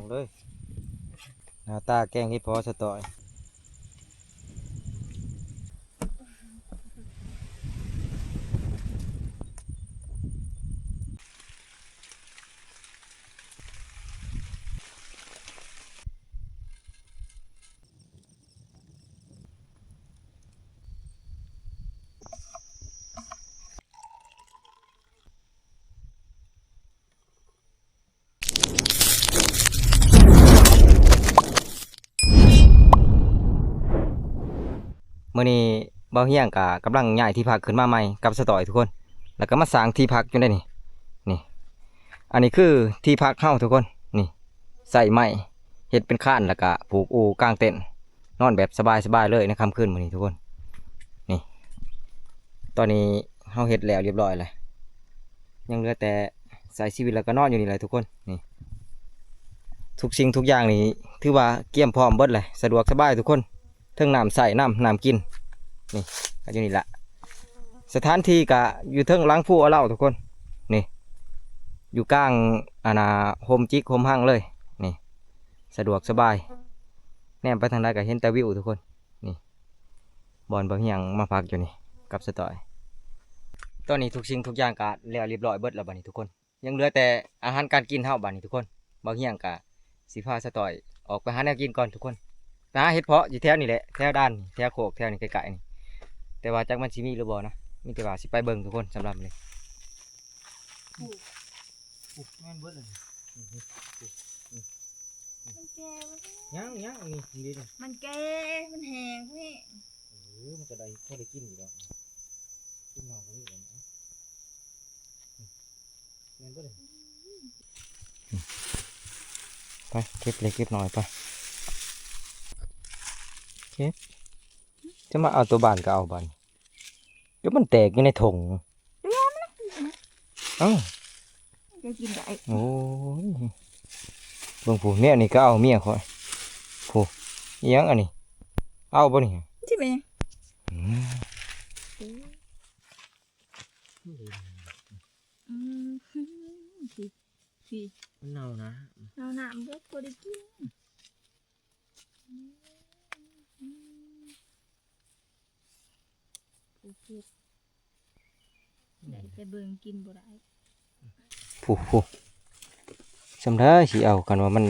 งเลยหน้าตาแกงเห็ดเพาะสตอยมื้อนี้เบาเฮียงกำลังย้ายที่พักขึ้นมาใหม่กับสตอยทุกคนแล้วก็มาสร้างที่พักอยู่ได้นี่อันนี้คือที่พักเฮาทุกคนนี่ใส่ไม้เฮ็ดเป็นข้านแล้วก็ปลูกอู่กลางเต็นท์นอนแบบสบายๆเลยในค่ำคืนมื้อนี้ทุกคนนี่ตอนนี้เฮาเฮ็ดแล้วเรียบร้อยแล้วยังเหลือแต่ใส่ชีวิตแล้วก็นอนอยู่นี่แหละทุกคนนี่ทุกสิ่งทุกอย่างนี่ถือว่าเกี่ยมพร้อมเบิดเลยสะดวกสบายทุกคนเทิงน้ำใส่น้ำกินนี่ก็อยู่นี่แหละสถานที่ก็อยู่เทิงหลังผู้เอาเล่าทุกคนนี่อยู่กลางโฮมจิกโฮมห้างเลยนี่สะดวกสบายแนมไปทางใดก็เห็นแต่วิวทุกคนนี่บอนบางอย่างมาพักอยู่นี่กับสตอยตอนนี้ทุกสิ่งทุกอย่างก็แล้วเรียบร้อยเบิดแล้วบัดนี้ทุกคนยังเหลือแต่อาหารการกินเฮาบัดนี้ทุกคนบางอย่างก็สิพาสตอยออกไปหาแนวกินก่อนทุกคนไปหาเห็ดเพาะอยู่แถวนี่แหละแถวด้านแถวโคกแถวนี้ไกลๆนี่แต่ว่าจักมันสิมีหรือบ่นะมีแต่ว่าสิไปเบิ่งทุกคนสำหรับเลยแม่นเบิดเลยมันแก่ยังนี่ดีเลย มันแก่มันแห้งพี่มันจะได้พอได้กินอยู่แล้วกินหน่อก็นี่แหละแม่นเบิดเลยไปเก็บเล็กเก็บน้อยไปเก็บจะมาเอาตัวบานก็เอาบานเดี๋ยวมันแตกอยู่ในถุงเอ้า จะกินได้โอ้ยเบิ่งผู้เนี่ยนี่ก็เอาเมียคอยผู้อิหยังอันนี้เอาบ่นี่ใช่ไหมพี่มันเน่านะเอาหนามก็พอได้กินได้แต่เบิ่งกินบ่ได้ผู้สำได้สิเอากันว่ามัน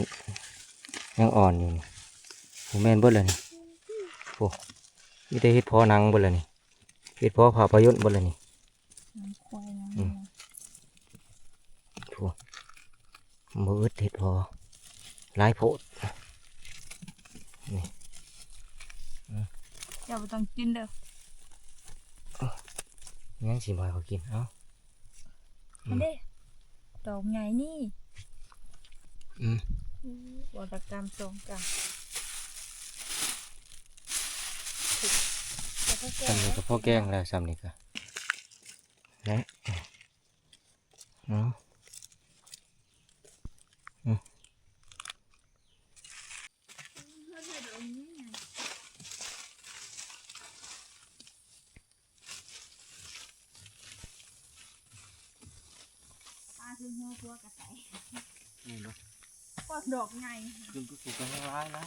ยังอ่อนอยู่นี่ผู้แม่นเบิดเลยนี่ผู้มีแต่เฮ็ดเพาะหนังเบิดเลยนี่เฮ็ดเพาะภาพยนตร์เบิดเลยนี่ควายนะผู้มืดเฮ็ดเพาะหลายโพดนี่เจ้าบ่ต้องกินเด้องั้นสิบ่ให้เขากินเอ้าอันเด้ดอกใหญ่นี่บอดกรรม2 กรรมซ้ำนี่ก็พ่อแกงแล้วซ้ำนี่ก็นะคือหัวพัวกระต่ายก็ดอกไงขึ้นไปปลูกกันร้ายนะ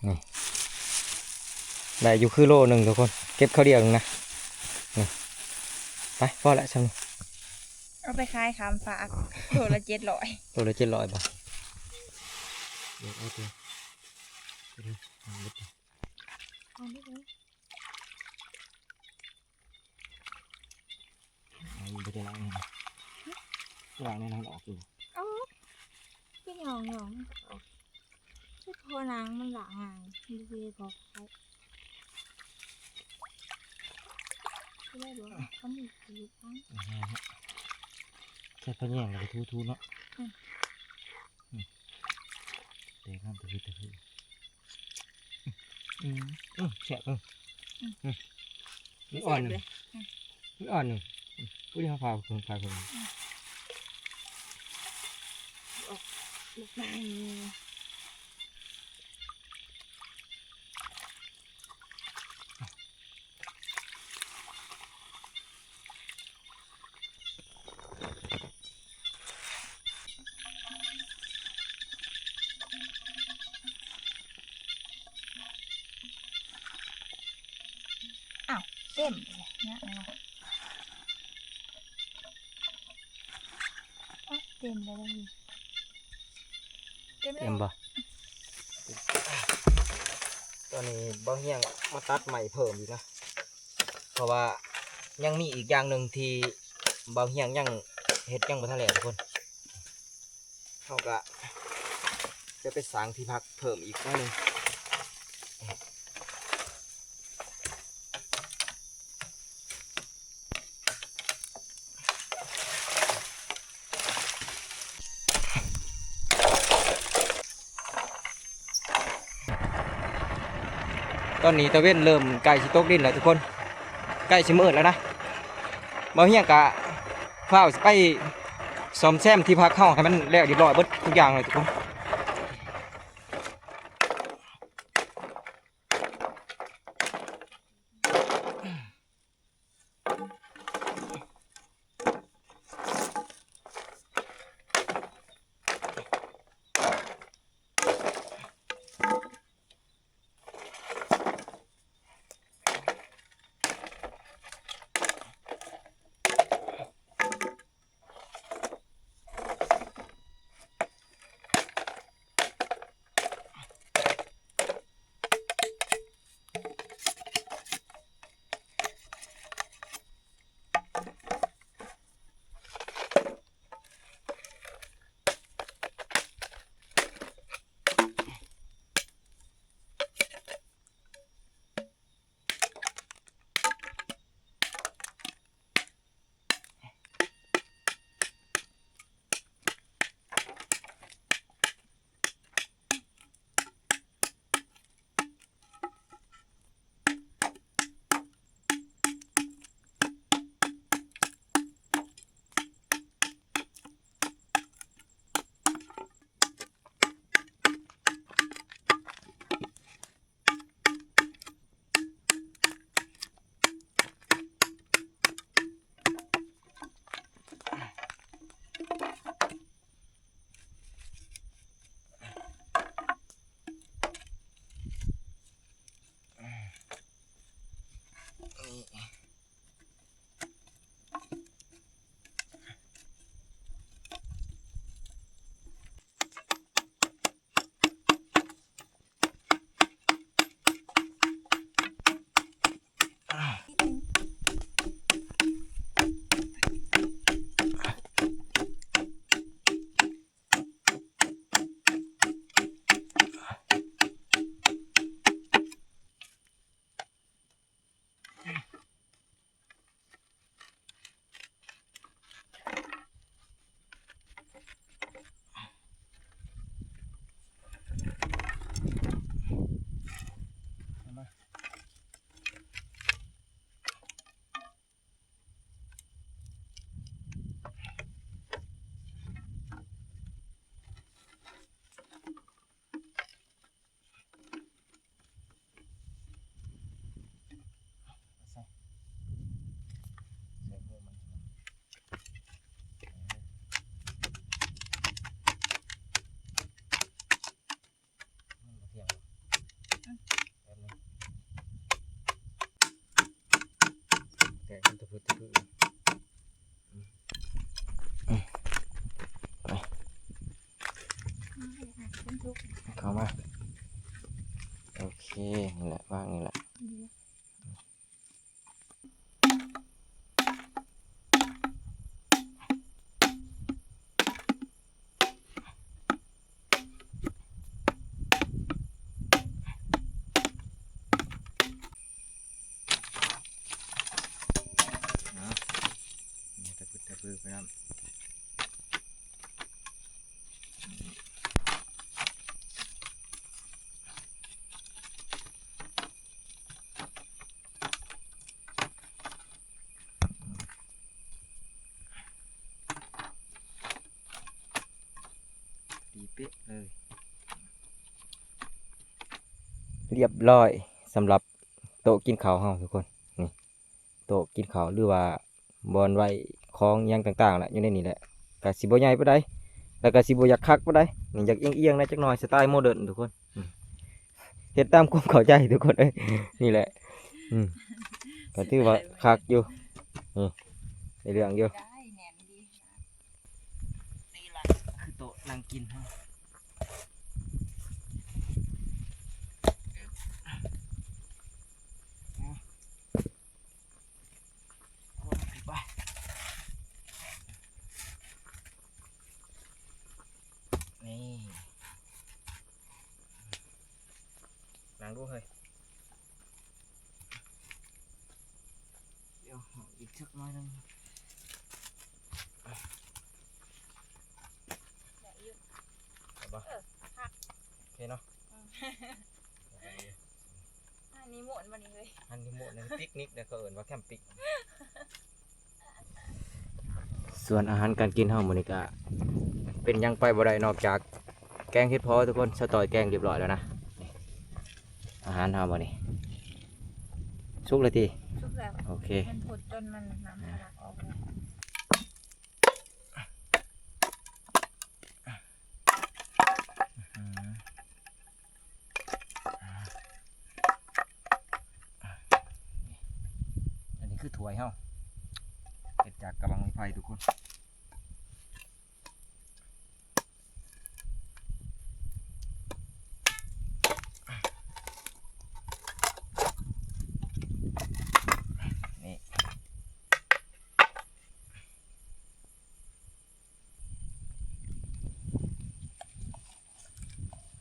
นี่ได้อยู่คือโลนึงทุกคนเก็บข้าวเดียวนึงนะนี่ไปพอแล้วช่างเอาไปขายขามฝากโลละ700โลละ700 บาทเดี๋ยวเอาตัวเอาไปเลยไปได้ล้างนี่ล้างในนั้นออกอยู่ก็หยองที่พอนางมันหลางงานดูสิพอเขาได้บอกเขามีลูกทั้งแค่พะแยงเราไปทูเนาะเตะน้ำตะพื้นแฉะอ่อนเลยอ่อนหนึ่งผู้ที่เขาพาคนลูกนาง อ้าวเต็มเลยนะเต็มเลยเต็มเล เต็ ย มบ่ตอนนี้บ่เฮียงมาตัดใหม่เพิ่มอีกนะเพราะว่ายังมีอีกอย่างหนึ่งที่บ่เฮียงยังเฮ็ดยังบ่ทันแล้วทุกคนเขาก็จะไปสร้างที่พักเพิ่มอีกหน่อยหนึงตอนนี้ตะเว้นเริ่มใกล้สิตกดินแล้วทุกคนใกล้สิมืดแล้วนะบ่เฮียงกะฟ้าวสิไปซ่อมแซมที่พักเฮาให้มันแล้วเรียบร้อยเบิดทุกอย่างเลยทุกคนแต่มันตะพื้นตะพื้นเข้ามาโอเคนี่แหละว่างนี่แหละตะพื้นตะพื้นไปน้ำดีเป๊ะเลยเรียบร้อยสำหรับโต๊ะกินข้าวเฮาทุกคนนี่โต๊ะกินข้าวหรือว่าบอนไว้ของหยังต่างๆแหละอยู่ในนี่แหละกะสิบ่ใหญ่ปานใดแล้วก็สิบ่อยากคักปานใดนี่อยากเอียงๆนะจักหน่อยสไตล์โมเดิร์นทุกคนเฮ็ดตามความเข้าใจทุกคนเอ้ยนี่แหละอืม ก็ถือว่าคักอยู่นี่ในเรื่องอยู่ ได้แหนมดี นี่ล่ะคือโต๊ะนั่งกินเฮาไปนี่นั่งดูเฮ้ยเดี๋ยวอีกสักหน่อยหนึง ได้อยู่ เอาปะ พัก โอเคเนาะ อันนี้หมุนวันนี้เลย อันนี้หมดนั่นปิกนิกเนี่ยก็เอิ้นว่าแคมปิกส่วนอาหารการกินเฮามื้อนี้ก็เป็นหยังไปบ่ได้นอกจากแกงเฮ็ดพอทุกคนสตอยแกงเรียบร้อยแล้วนะนี่อาหารเฮามื้อนี้สุกเลยติ ชุบแล้ว โอเค มันผดจนมันน้ำทะลักออกเลย อันนี้คือถ้วยเฮาเฮ็ดจากกระบังไม้ไผ่ทุกคนนี่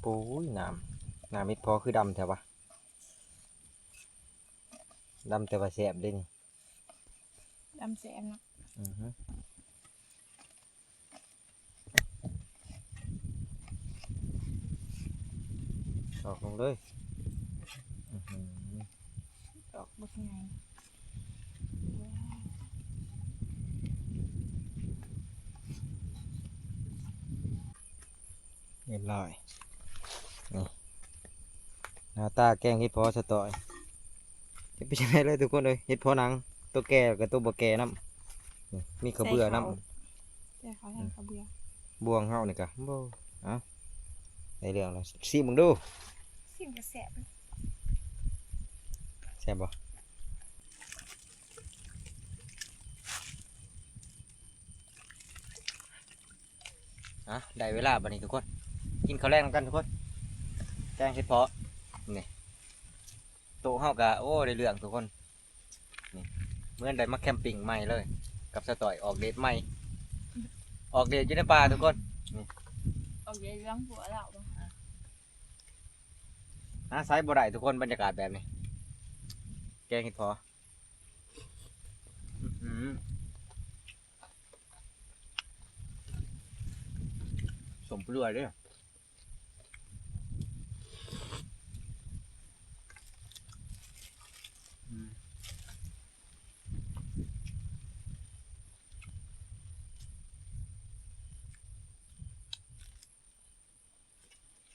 โอ้ยน้ำมิดพอคือดำแท้วะดำแต่ว่าแซ่บเด้นี่ ดำแซมเนาะ อือฮึออกลงเลยอื้อหือ ดอกบักไง เรียบร้อยนี่หน้าตาแกงเฮ็ดพอสตอยจะไปใช้เลยทุกคนเลยเฮ็ดพอหนังตัวแก่กับตัวบ่แก่น้ำนี่มีกระเบื้อน้ำ แต่เขาแทงกระเบือบ วงเฮานี่กะบ่เอาได้เรื่องแล้วซิมึงดู สิ่งกระแสบ แซ่บบ่อ่ะได้เวลาบัดนี้ทุกคนกินข้าวแรงนำกันทุกคนแกงเห็ดเพาะนี่โต๊ะเฮากะโอ้ได้เรื่องทุกคนนี่เหมือนได้มาแคมปิ้งใหม่เลย กับสตอยออกเดทใหม่ออกเดทอยู่ในป่าทุกคน ออกเยอะหัวเราบ่ หาไซส์บ่ได้ทุกคนบรรยากาศแบบนี้แกงเห็ดเพาะอื้อหือสมเปลือยเด้ออืม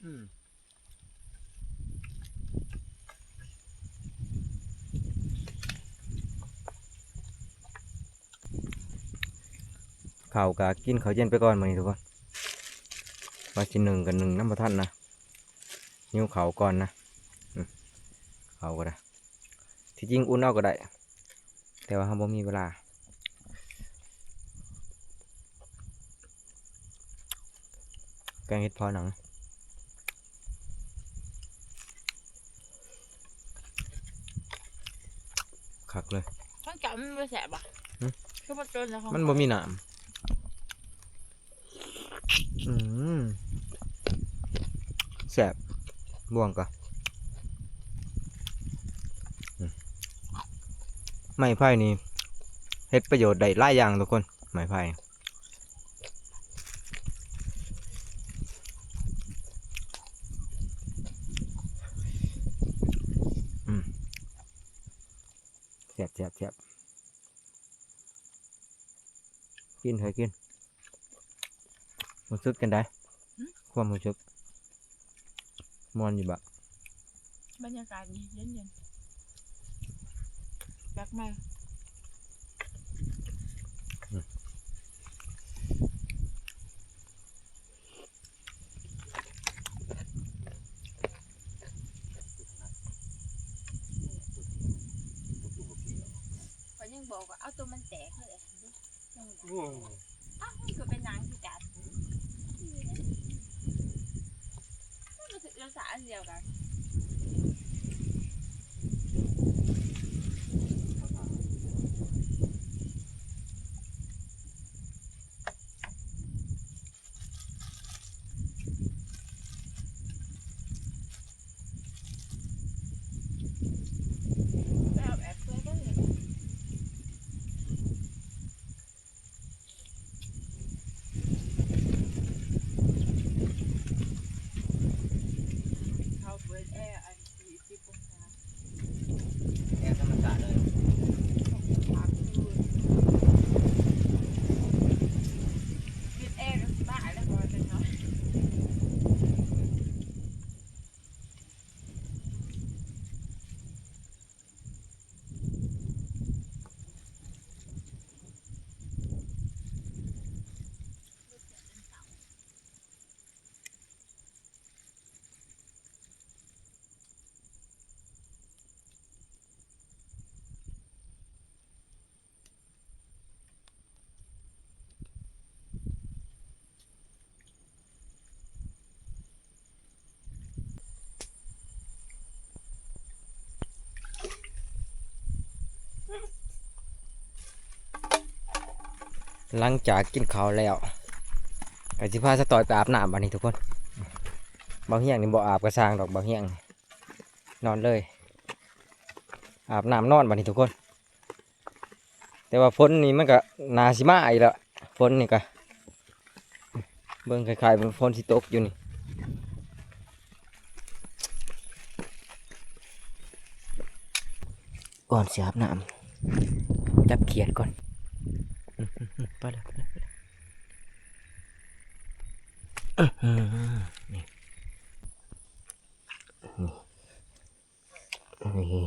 อืมข้าวกะกินข้าวเย็นไปก่อนมื้อนี้ทุกคนว่าสิหนึ่งกับหนึ่งน้ำบ่ทันนะหิวข้าวก่อนนะอืมข้าวก็ได้ที่จริงอุ่นเอาก็ได้แต่ว่าเราบ่มีเวลาแกงเห็ดพอหนังคักเลย ทั้งจับมันไม่แสบอ่ะ หึ คือมันจนแล้ว มันบ่มีหนามแสบบวงก็ไม้ไผ่นี่เฮ็ดประโยชน์ได้หลายอย่างทุกคนไม้ไผ่แซ่บแซ่บแซ่บกินเถอะกินรู้สึกกันได้ความรู้สึกมอนอยู่บะ บรรยากาศดีเย็นๆแปลกใหม่ บอกว่าเอาตัวมันแตกเลยอ้าวมันก็เป็นนางที่กัดมันก็คือรักษาอันเดียวกันแบบแอบเพื่อนก็เลยเขาเปิดแอร์อัน40 องศา แอร์ธรรมชาติเลย ปิดแอร์ก็สิบ้าแล้วพอจะเนาะหลังจากกินข้าวแล้วก็สิพาสตอยไปอาบน้ำบัดนี้ทุกคนบางเฮียงนี่บ่อาบกระซางดอกบางเฮียงนอนเลยอาบน้ำนอนบัดนี้ทุกคน แต่ว่าฝนนี่มันก็นาสิมาอีกแล้วฝนนี่ก็เบิ่งคล้ายๆเป็นฝนสิตกอยู่นี่ก่อนสิอาบน้ำจับเขียดก่อนไปเลยไปเลยนี่นี่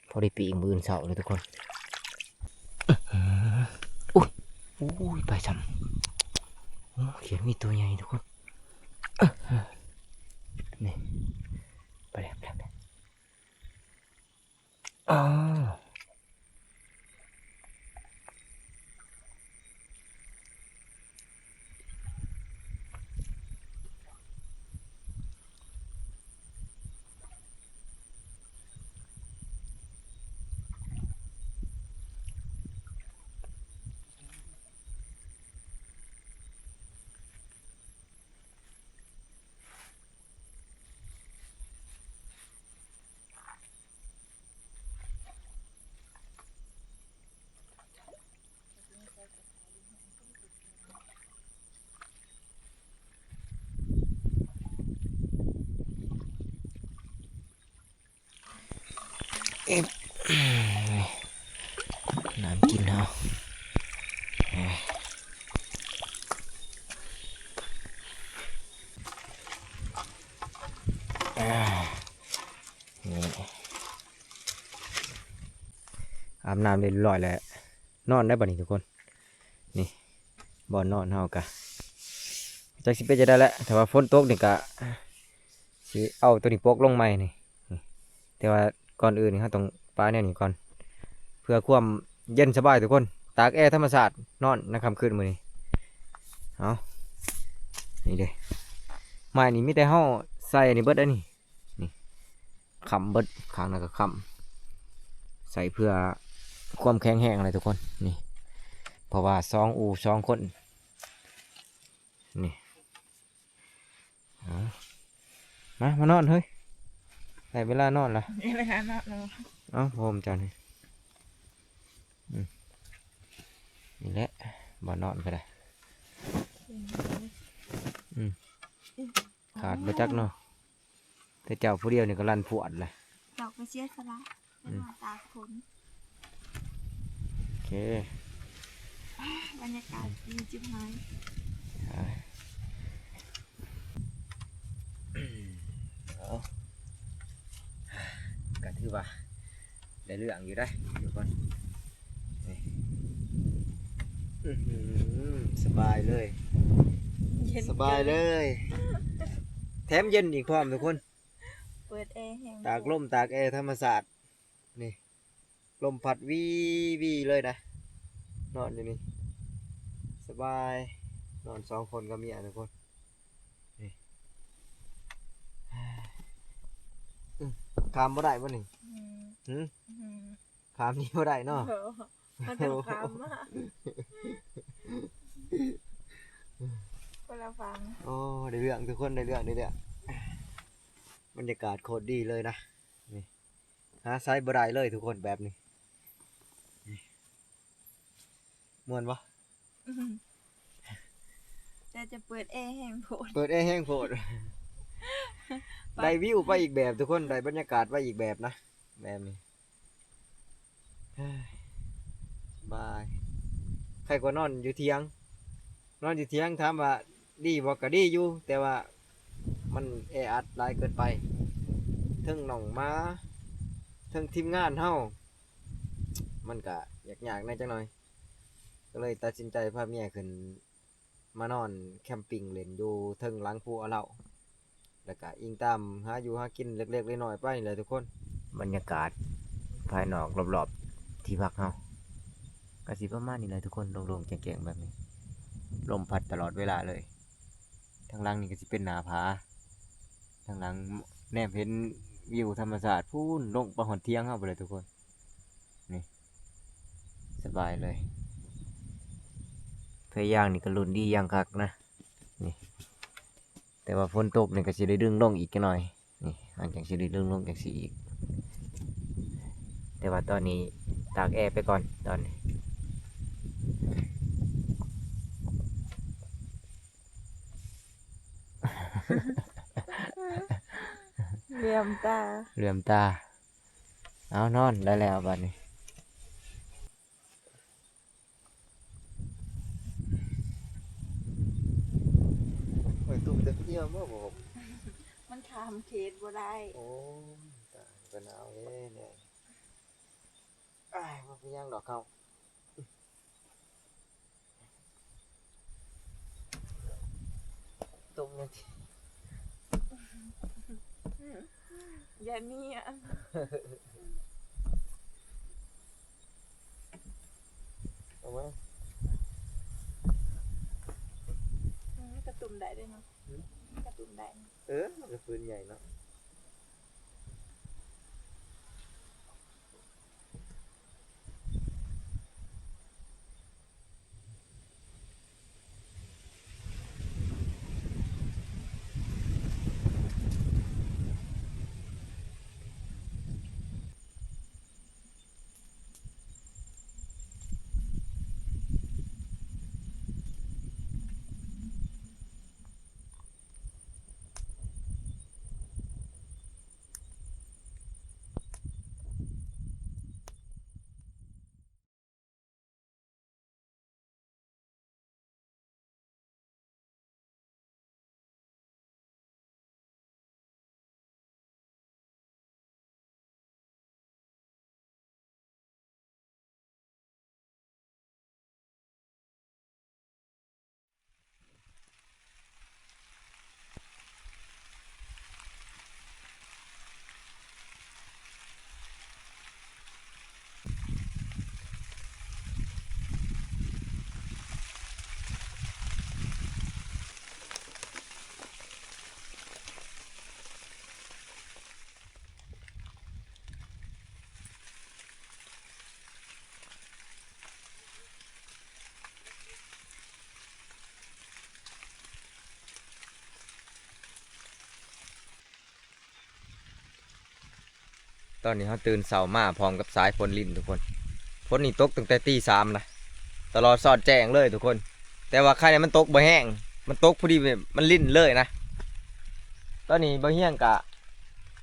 พอได้ปีกมือเสาเลยทุกคนอุ้ยอุ้ยไปซ้ำเขียดมีตัวใหญ่ทุกคนนี่ไปเลยไปเลยอ๋อน้ำกินเอานี่อาบน้ำเรียบร้อยแล้วนอนได้บ่นี่ทุกคนนี่บ่อนอนเฮากะจากสิเป็นจะได้แล้วแต่ว่าฝนตกนี่กะสิเอาตัวนี้ปกลงใหม่นี่แต่ว่าก่อนอื่นนี่เขาต้องปาเนี่ยนี่ก่อนเพื่อความเย็นสบายทุกคนตากแอร์ธรรมชาตินอนในค่ำคืนมื้อนี้เอานี่เด้ไม้นี่มีแต่เฮาใส่อันนี้เบิดอันนี้นี่ค้ำเบิดข้างนั้นก็ค้ำใส่เพื่อความแข็งแรงอะไรทุกคนนี่เพราะว่า2 คนนี่เอามานอนเฮ้ยได้เวลานอนละ นี่เลยค่ะเนาะเรา เอ้าผมจานนี่นี่แหละบ่นอนก็ได้ขาดไปจักเนาะแต่เจ้าผู้เดียวนี่ก็ลั่นผวดเลย ดอกกระเจี๊ยบสละตากฝน โอเค บรรยากาศดีจิบหาย เอาก็ถือว่าได้เรื่องอยู่ได้เดี๋ยวก่อนนี่สบายเลยสบายเลยแถมเย็นอีกพร้อมทุกคน เปิดแอร์แห้ง ตากลมตากแอร์ธรรมศาสตร์นี่ ลมพัดวีวีเลยนะนอนอยู่นี่สบายนอน2คนกับเมียทุกคนนี่ขามบ่ได้บ่นี่ อืม หึ อืม ขามนี่บ่ได้เนาะ เออมันต้องคำอ่ะคนละฟัง โอ้ได้เรื่องทุกคนได้เรื่องบรรยากาศโคตรดีเลยนะนี่หาไซส์บ่ได้เลยทุกคนแบบนี้นี่ม่วนปะ อืมแต่จะเปิดแอร์แห้งโผล่ เปิดแอร์แห้งโพด ได้วิวไปอีกแบบทุกคนได้บรรยากาศไปอีกแบบนะแบบนี้เฮ้ยสบายใครก็นอนอยู่เที่ยงนอนอยู่เที่ยงถามว่าดีบ่ก็ดีอยู่แต่ว่ามันแออัดหลายเกินไปเทิงหน่องมาเทิงทีมงานเฮามันก็ยากๆในจังหน่อยก็เลยตัดสินใจพาเมียขึ้นมานอนแคมปิ้งเล่นอยู่เทิงหลังภูเอาเหล้าแล้วก็อิงตามหาอยู่หากินเล็กๆน้อยๆไปนี่แหละทุกคนบรรยากาศภายนอกรอบๆที่พักเฮาก็สิประมาณนี้เลยทุกคนโล่งๆแจ้งๆแบบนี้ลมพัดตลอดเวลาเลยทางหลังนี่ก็สิเป็นหน้าผาทางหลังแนมเห็นวิวธรรมชาติพูนลงไปหอนเที่ยงเฮาไปเลยทุกคนนี่สบายเลยเพยย่างนี่ก็ลุ้นดีอย่างคักนะนี่แต่ว่าฝนตกนี่ก็สิได้ดึงลงอีกจักหน่อยนี่หลังจากสิได้ดึงลงจังซี่อีกแต่ว่าตอนนี้ตากแอร์ไปก่อนตอนนี้ เหลี่ยมตา เหลื่อมตาเอานอนได้แล้วบัดนี้โอ้ยตุ่มเต็มเอี่ยมบ่ผม มันขามเขตบ่ได้ โอ้ตายก็หนาวเนี่ยอ้ายบ่เป็นหยังดอกเขาตุ่มเนี่ย อย่าเนี่ย เอามา กระตุ่มได้ด้วยเนาะกระตุ่มได้ มันก็ปืนใหญ่เนาะตอนนี้เขาตื่นเช้ามาพร้อมกับสายฝนลิ่นทุกคนฝนนี่ตกตั้งแต่ตี 3นะตลอดสอดแจ้งเลยทุกคน แต่ว่าใครเนี่ยมันตกบ่แห้งมันตกพอดีแบบมันลิ่นเลยนะตอนนี้บ่เฮียงกะ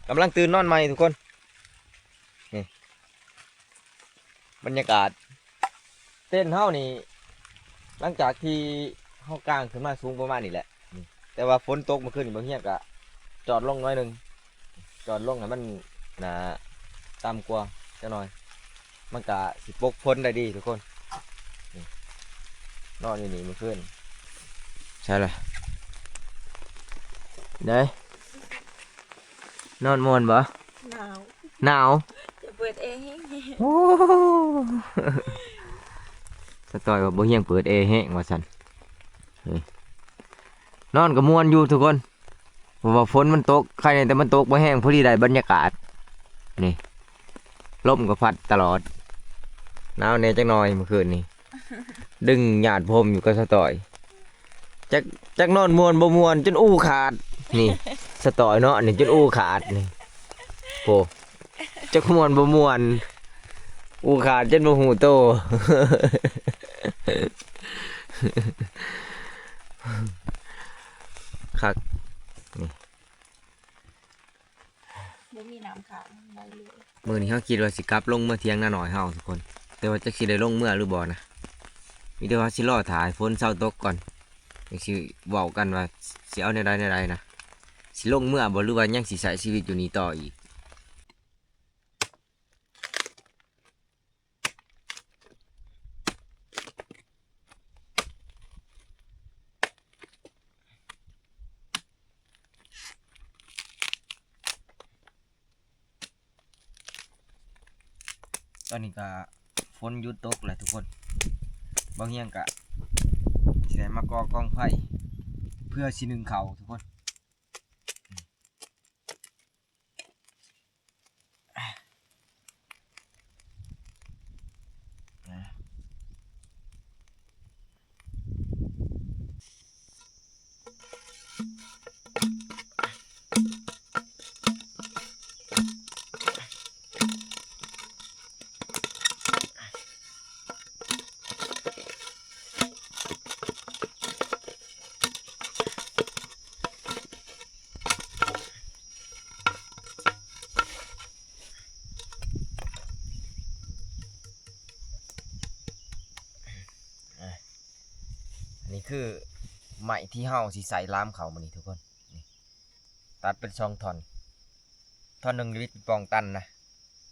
กำลังตื่นนอนใหม่ทุกคนนี่บรรยากาศเต้นเฮานี่หลังจากที่เฮากางขึ้นมาสูงประมาณนี้แหละนี่แต่ว่าฝนตกเมื่อคืนนี่บ่เฮียงกะจอดลงหน่อยหนึงจอดลงให้มันต่ำกว่าจะหน่อยมันกะสิปกพ้นได้ดีทุกคนนี่นอนอยู่นี่เมื่อคืนใช่เลยได้นอนมวนบ่ หนาว หนาว จะไป เปิดเอง โอ้สตอยว่าบ่เฮียงเปิดแอร์แห้งว่าซั่นเฮ้ยนอนก็ม่วนอยู่ทุกคนเพราะว่าฝนมันตกใครในแต่มันตกบ่แห้งพอดีได้บรรยากาศนี่ลมก็พัดตลอดหนาวแน่จักหน่อยเมื่อคืนนี้ ดึงหยาดพรมอยู่กับสตอยจักนอนม่วนบ่ม่วนจนอู้ขาดนี่สตอยเนาะนี่จนอู้ขาดนี่โปจักม่วนบ่ม่วนอู้ขาดจนบ่หูโต คัก บ่มีน้ำขังได้เลย มื้อนี้เฮาคิดว่าสิกลับลงเมื่อเที่ยงหน้าหน่อยเฮาทุกคน แต่ว่าจักสิได้ลงเมื่อหรือบ่นะมีแต่ว่าสิรอถ่ายฝนเช้าตกก่อนจังสิเว้ากันว่าสิเอาแนวใดนะสิลงเมื่อบ่หรือว่ายังสิใช้ชีวิตอยู่นี่ต่ออีก ตอนนี้ก็ฝนหยุดตกแล้วทุกคนบางเฮียงก็สิได้มาก่อกองไฟเพื่อสินึ่งข้าวทุกคนอันนี้คือไม้ที่เฮาสิใส่ล้ามเขามื้อนี้ทุกคนนี่ตัดเป็น2ท่อนท่อนหนึงนี่เป็นปองตันนะ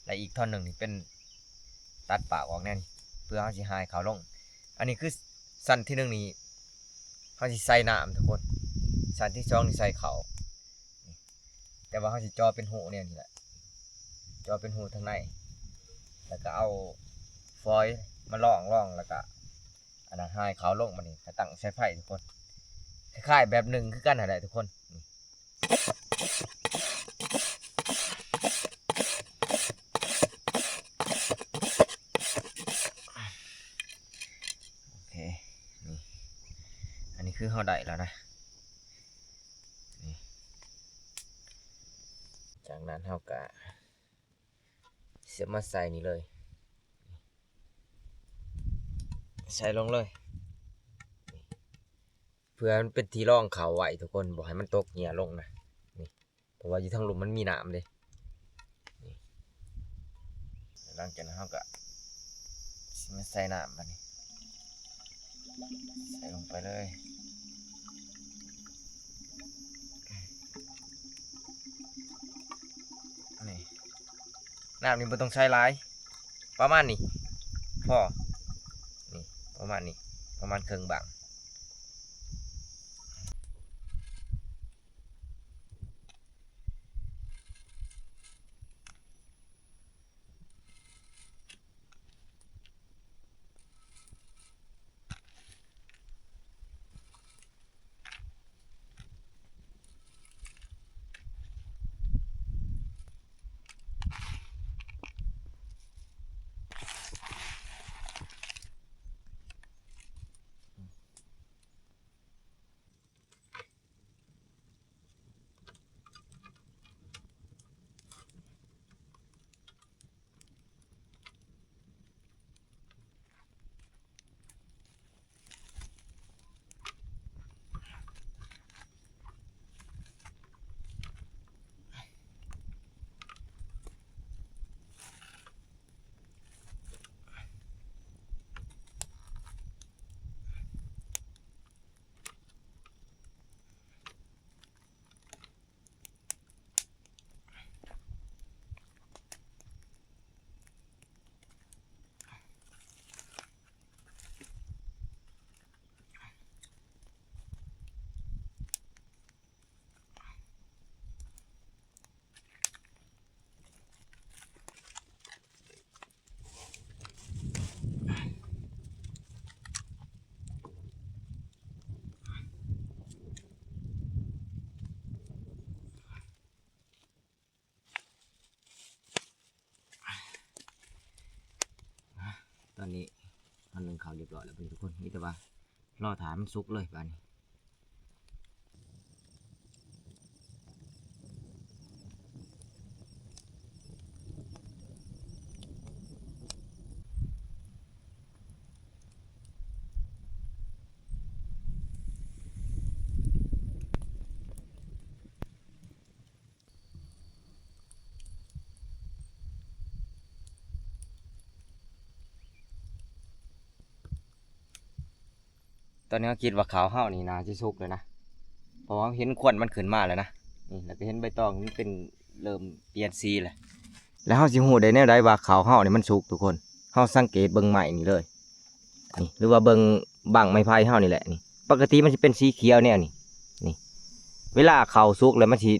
และอีกท่อนหนึงนี่เป็นตัดปากออกแน่นเพื่อเฮาสิหายเขาลงอันนี้คือสั้นที่1นี่เฮาสิใส่น้ำทุกคนสั้นที่2นี่ใส่เขานี่แต่ว่าเฮาสิจ่อเป็นหูเนี่ยนี่แหละจ่อเป็นหูทางในแล้วก็เอาฟอยล์มาล่องแล้วก็อันนั้นให้เขาลงมานี่ก็ตั้งใช้ไฟทุกคนคล้ายๆแบบหนึ่งคือกันอะไรทุกคนโอเคนี่อันนี้คือเฮาได้แล้วนะนี่จากนั้นเฮาก็เสียบมาใส่นี่เลยใส่ลงเลยเพื่อมันเป็นที่ร่องเขาไหวทุกคนบอกให้มันตกเหี่ยลงนะนี่เพราะว่าอยู่ทางหลุมมันมีน้ำเลยนี่หลังจากนั้นเราก็มาใส่น้ำไปนี่ใส่ลงไปเลยนี่น้ำนี่ไม่ต้องใช้หลายประมาณนี้พอนี่ประมาณนี้ประมาณครึ่งบัง ตอนนี้มันนึ่งข้าวเรียบร้อยแล้วทุกคนนี่แต่ว่ารอถามมันสุกเลยบ้านนี้ตอนนี้ก็คิดว่าข้าวเฮานี่น่าจะสุกเลยนะเพราะว่าเห็นควันมันขึ้นมาแล้วนะนี่แล้วก็เห็นใบตองมันเป็นเริ่มเปลี่ยนสีแล้วแล้วเฮาสิฮู้ได้แนวใดว่าข้าวเฮานี่มันสุกทุกคนเฮาสังเกตเบิ่งใหม่นี่เลยนี่หรือว่าเบิ่งบังไม้ไผ่เฮานี่แหละนี่ปกติมันจะเป็นสีเขียวแนวนี่นี่เวลาข้าวสุกแล้วมันสิ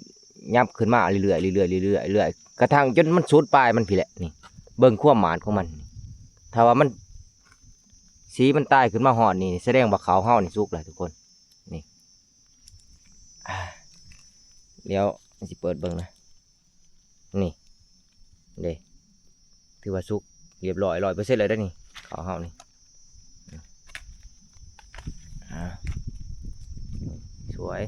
ยับขึ้นมาเรื่อยๆเรื่อยๆเรื่อยๆเรื่อยๆกระทั่งจนมันสุดปลายมันพี่แหละนี่เบิ่งความหมานของมันถ้าว่ามันสีมันตายขึ้นมาหอดนี่แสดงว่าข้าวเฮานี่สุกแล้วทุกคนนี่เดี๋ยวสิเปิดเบิ่งนะนี่เด้ถือว่าสุกเรียบร้อย100%เลยได้อนี่ข้าวเฮานี่สวย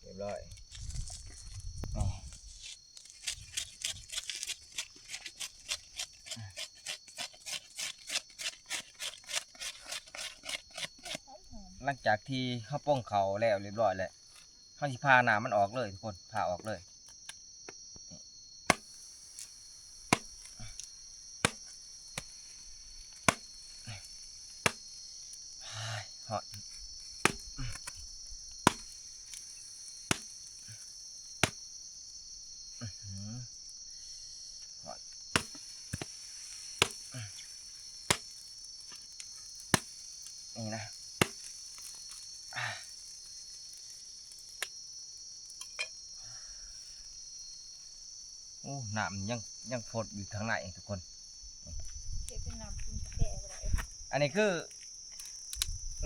เรียบร้อยหลังจากที่ข้าวป้องเขาแล้วเรียบร้อยแล้วเขาสิพาน้ำมันออกเลยทุกคนพาออกเลยฮอตนี่นะโอ้น้ำยังฟดอยู่ข้างในทุกคน เก็บเป็นน้ำกินกาแฟก็ได้ อันนี้คือ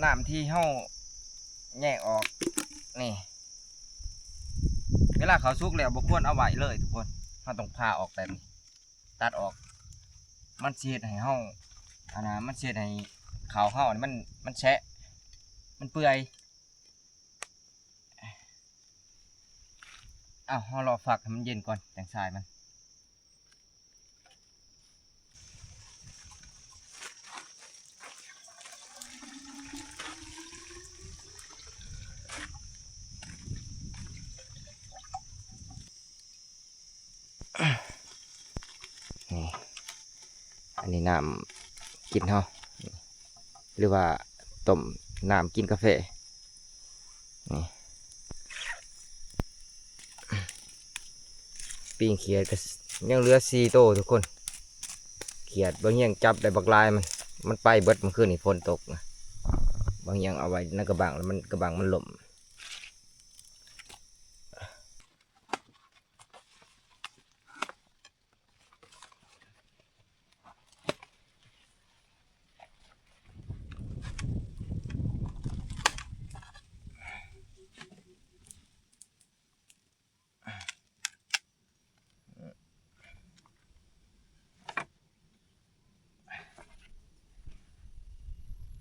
น้ำที่เฮาแยกออกนี่เวลาเขาสุกแล้วบ่ควรเอาไว้เลยทุกคนเฮาต้องพาออกแบบนี้ตัดออกมันสิเฮ็ดให้เฮาอันนั้นมันสิเฮ็ดให้ข้าวเฮานี่มันแฉะมันเปื่อยอ้าวเฮารอฝักให้มันเย็นก่อนจังใส่มันนี่อันนี้น้ำกินเฮาหรือว่าต้มน้ำกินกาแฟนี่ปิ้งเขียดก็ยังเหลือ4 โตวทุกคนเขียดบางอย่างจับได้บักลายมันไปเบิดมันขึ้นนี่ฝนตกนะบางอย่างเอาไว้ในกระบังแล้วมันกระบังมันหล่ม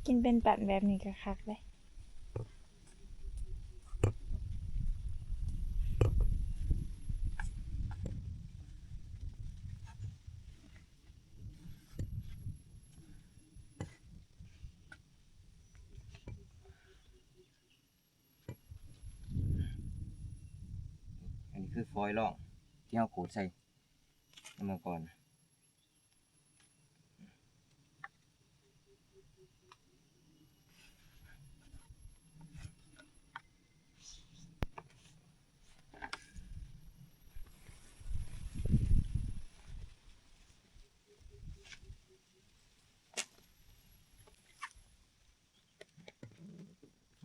กินเป็นปั่นแบบนี้ก็คักเลยอันนี้คือฟอยล์ร่องที่เอาขูดใส่มาก่อน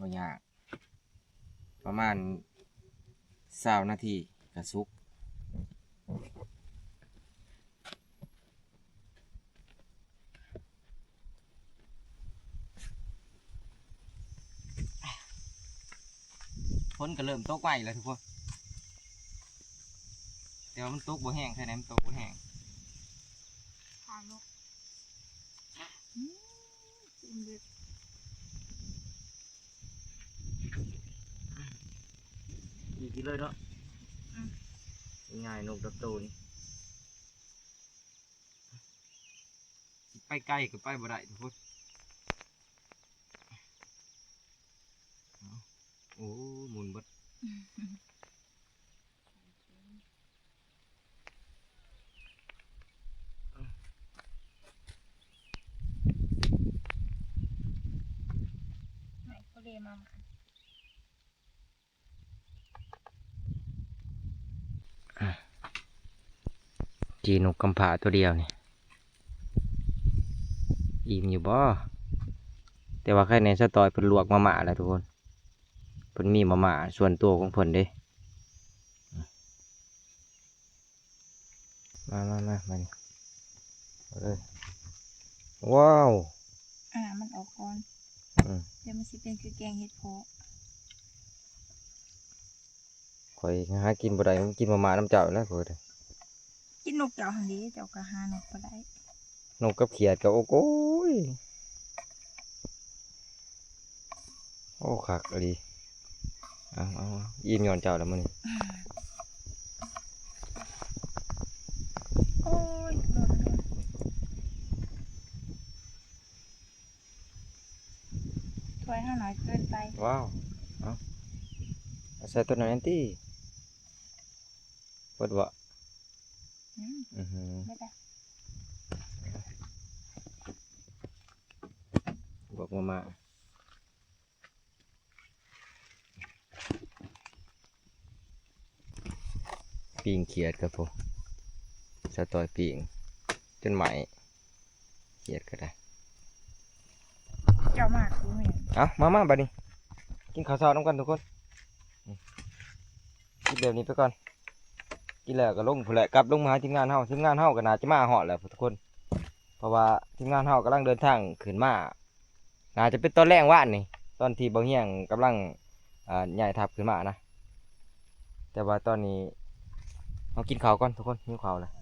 บ่ยากประมาณ20 นาทีกระสุกฝนก็เริ่มตกไวแล้วทุกคนแต่ ว่ามันตกบ่แห้งแค่ไหนมันตกบ่แห้ง ทานลูกกินเด็ด อีกทีเลยเนาะง่ายนกดับตูนไปไกลก็ไปบ่ได้ทุกคนโอ้หมุนเบด ไหนเขาเรียมาหมา จีนกกำผาตัวเดียวนี่อิ่มอยู่บ่แต่ว่าใครในสตอยเพิ่นลวกมาม่าแล้วทุกคนเพิ่นมีมาม่าส่วนตัวของเพิ่นเด้มานี่เอาเลยว้าว มันออกก่อน อืม เดี๋ยวมันสิเป็นคือแกงเห็ดเพาะ ข่อยหากินบ่ได้มันกินมาม่าน้ำเจ้าแล้วข่อยเด้อ กินนกเจ้าหันดีเจ้าก็หานกก็ได้ นกกับเขียดกับโอ้โก้ยโอ้คักอะดีเอาอิ่มย้อนเจ้าแล้วมื้อนี้ โอ้ยหล่นเลยถ้วยห้าหน่อยเกินไป ว้าวเอาใส่ตัวนั้นติเปิดบ่ อืม อือหือ ไม่ได้ บอกมาม่าปิ้งเขียดครับผมสตอยปิ้งจนไหมเขียดก็ได้ เจ้ามากรู้ไหม เอามาบัดนี้กินข้าวเช้าน้ำกันทุกคนนี่กินแบบนี้ไปก่อนกินแล้วก็ลงผู้นแหละกลับลงมาหาทีมงานเฮาก็น่าจะมาฮอดแล้วทุกคน เพราะว่าทีมงานเฮากำลังเดินทางขึ้นมาน่าจะเป็นตอนแรกว่านนี่ตอนที่บ่เฮียงกำลังย้ายทัพขึ้นมานะแต่ว่าตอนนี้เรากินข้าวก่อนทุกคนหิวข้าวแล้ว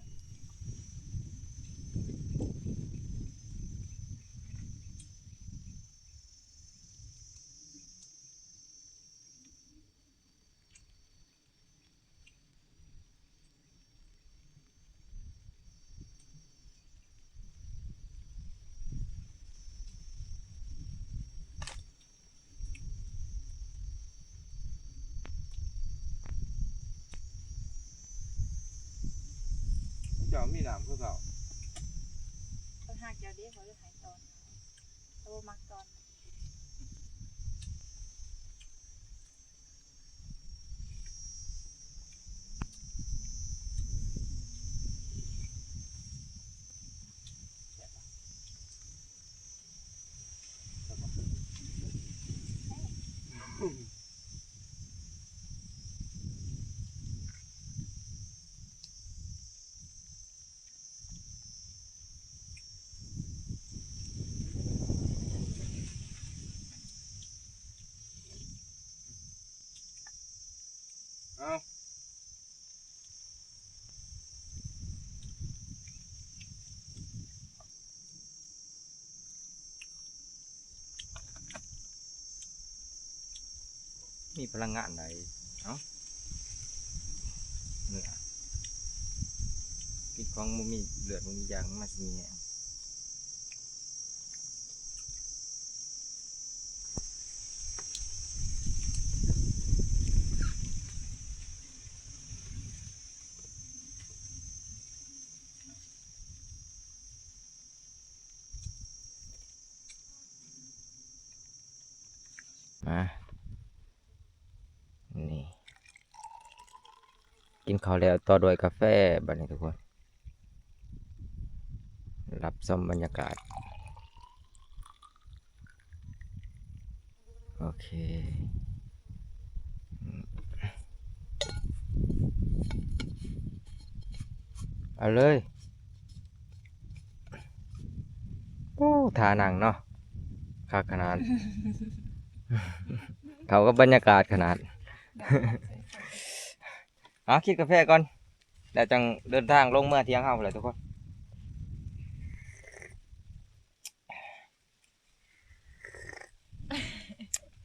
เจ้ามีน้ำคือเก่า เขาหักเจ้าเดียวเขาจะหายตอนเขาบ่มักตอน เอามีพลังงานใดเอ้าเนี่ยกินของมันมีเลือดมันมียางมันสิมีแหงมานี่กินข้าวแล้วต่อด้วยกาแฟบัดนี้ทุกคน รับชมบรรยากาศ โอเคเอาเลยโอ้ทาหนังเนาะคักขนาด เขาก็บรรยากาศขนาด เอาคิดกาแฟก่อน แล้วจังเดินทางลงเมื่อเที่ยงเฮาเลยทุกคน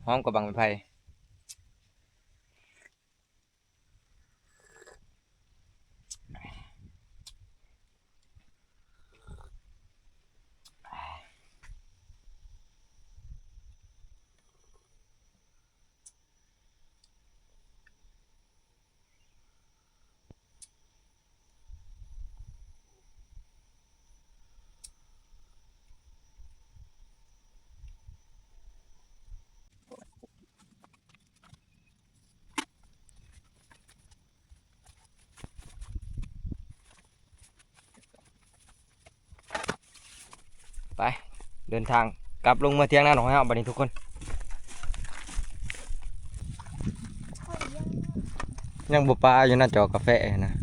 หอมกับบังเป็นไผไปเดินทางกลับลงเมื่อเที่ยงหน้าหนองเฮาบัดนี้ทุกคน ยังบ่ปลาอยู่นะจอกกาแฟนะ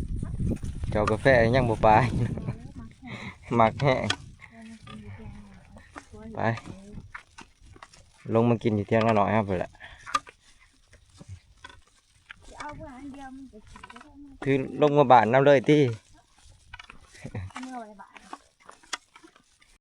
จอกกาแฟยังบ่ปลาอยู่นะหมักแห้งไปลงมากินอยู่เที่ยงละหน่อยครับเพื่อนแหละคือลงมาบ้านน้ำเลยที่